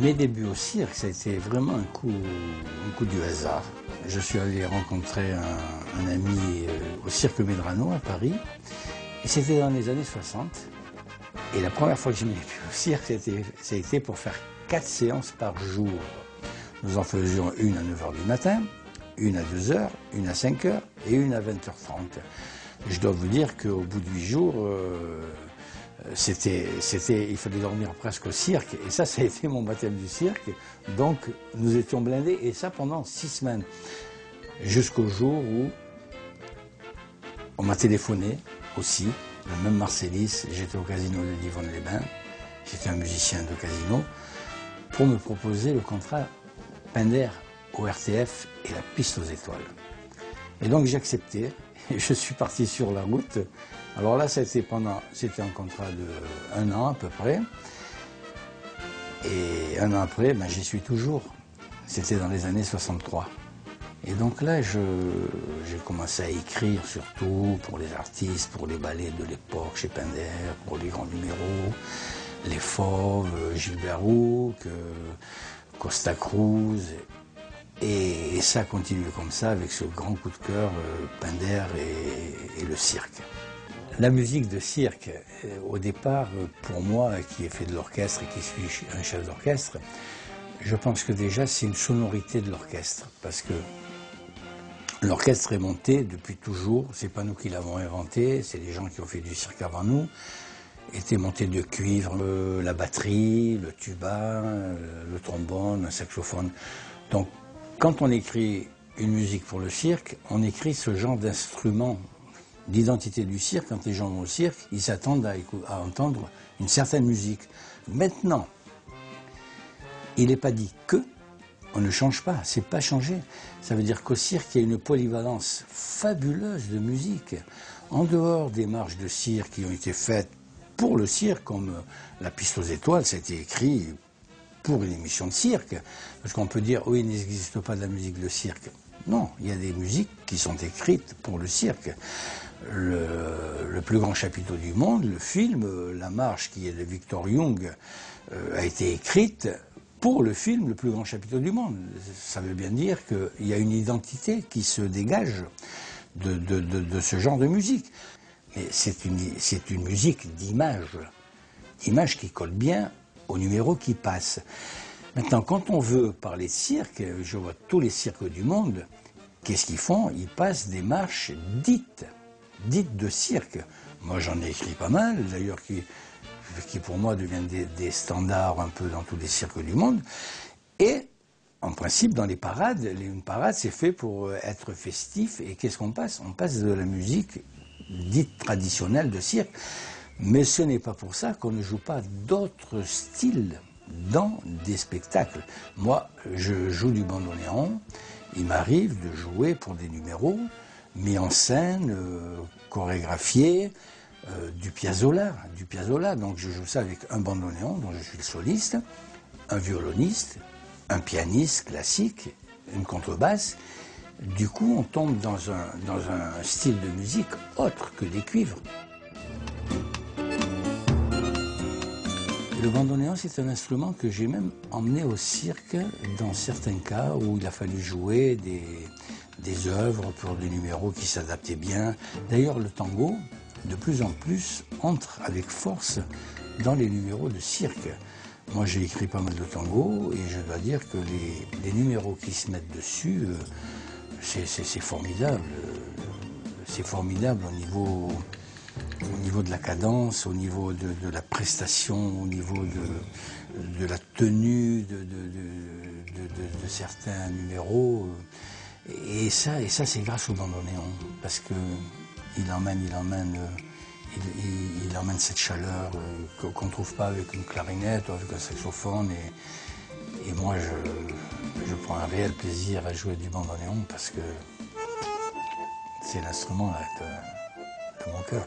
Mes débuts au cirque, ça a été vraiment un coup du hasard. Je suis allé rencontrer un ami au Cirque Medrano à Paris, et c'était dans les années 60. Et la première fois que j'ai mis les pieds au cirque, ça a été pour faire 4 séances par jour. Nous en faisions une à 9 h du matin, une à 2 h, une à 5 h et une à 20 h 30. Je dois vous dire qu'au bout de 8 jours, il fallait dormir presque au cirque, et ça a été mon baptême du cirque. Donc nous étions blindés, et ça pendant 6 semaines, jusqu'au jour où on m'a téléphoné aussi, le même Marcélis. J'étais au casino de Divonne-les-Bains, j'étais un musicien de casino, pour me proposer le contrat Pinder au RTF et la piste aux étoiles. Et donc j'ai accepté, et je suis parti sur la route. Alors là, c'était un contrat de 1 an à peu près. Et 1 an après, j'y suis toujours. C'était dans les années 63. Et donc là, j'ai commencé à écrire surtout pour les artistes, pour les ballets de l'époque chez Pinder, pour les grands numéros, les Fauves, Gilbert Roux, Costa Cruz. Et ça continue comme ça avec ce grand coup de cœur, Pinder et le cirque. La musique de cirque, au départ, pour moi, qui ai fait de l'orchestre et qui suis un chef d'orchestre, je pense que déjà c'est une sonorité de l'orchestre, parce que l'orchestre est monté depuis toujours, c'est pas nous qui l'avons inventé, c'est les gens qui ont fait du cirque avant nous, était monté de cuivre, la batterie, le tuba, le trombone, le saxophone. Donc quand on écrit une musique pour le cirque, on écrit ce genre d'instrument. L'identité du cirque, quand les gens vont au cirque, ils s'attendent à entendre une certaine musique. Maintenant, il n'est pas dit que on ne change pas, c'est pas changé. Ça veut dire qu'au cirque, il y a une polyvalence fabuleuse de musique. En dehors des marches de cirque qui ont été faites pour le cirque, comme la piste aux étoiles, ça a été écrit pour une émission de cirque. Parce qu'on peut dire, oui, il n'existe pas de la musique de cirque. Non, il y a des musiques qui sont écrites pour le cirque. Le plus grand chapiteau du monde, le film, la marche qui est de Victor Young, a été écrite pour le film Le plus grand chapiteau du monde. Ça veut bien dire qu'il y a une identité qui se dégage de ce genre de musique. Mais c'est une musique d'image qui colle bien au numéro qui passe. Maintenant, quand on veut parler de cirque, je vois tous les cirques du monde, qu'est-ce qu'ils font? Ils passent des marches dites de cirque. Moi, j'en ai écrit pas mal, d'ailleurs, qui pour moi deviennent des standards un peu dans tous les cirques du monde. Et, en principe, dans les parades, une parade, c'est fait pour être festif. Et qu'est-ce qu'on passe? On passe de la musique dite traditionnelle de cirque. Mais ce n'est pas pour ça qu'on ne joue pas d'autres styles dans des spectacles. Moi, je joue du bandoneon. Il m'arrive de jouer pour des numéros mis en scène, chorégraphiés, du Piazzolla. Donc je joue ça avec un bandoneon, dont je suis le soliste, un violoniste, un pianiste classique, une contrebasse. Du coup, on tombe dans un style de musique autre que des cuivres. Le bandoneon, c'est un instrument que j'ai même emmené au cirque dans certains cas où il a fallu jouer des œuvres pour des numéros qui s'adaptaient bien. D'ailleurs, le tango, de plus en plus, entre avec force dans les numéros de cirque. Moi, j'ai écrit pas mal de tango et je dois dire que les numéros qui se mettent dessus, c'est formidable. C'est formidable au niveau de la cadence, au niveau de la prestation, au niveau de la tenue de certains numéros. Et ça c'est grâce au bandoneon, parce qu'il emmène cette chaleur qu'on ne trouve pas avec une clarinette ou avec un saxophone. Et moi, je prends un réel plaisir à jouer du bandoneon parce que c'est l'instrument de mon cœur.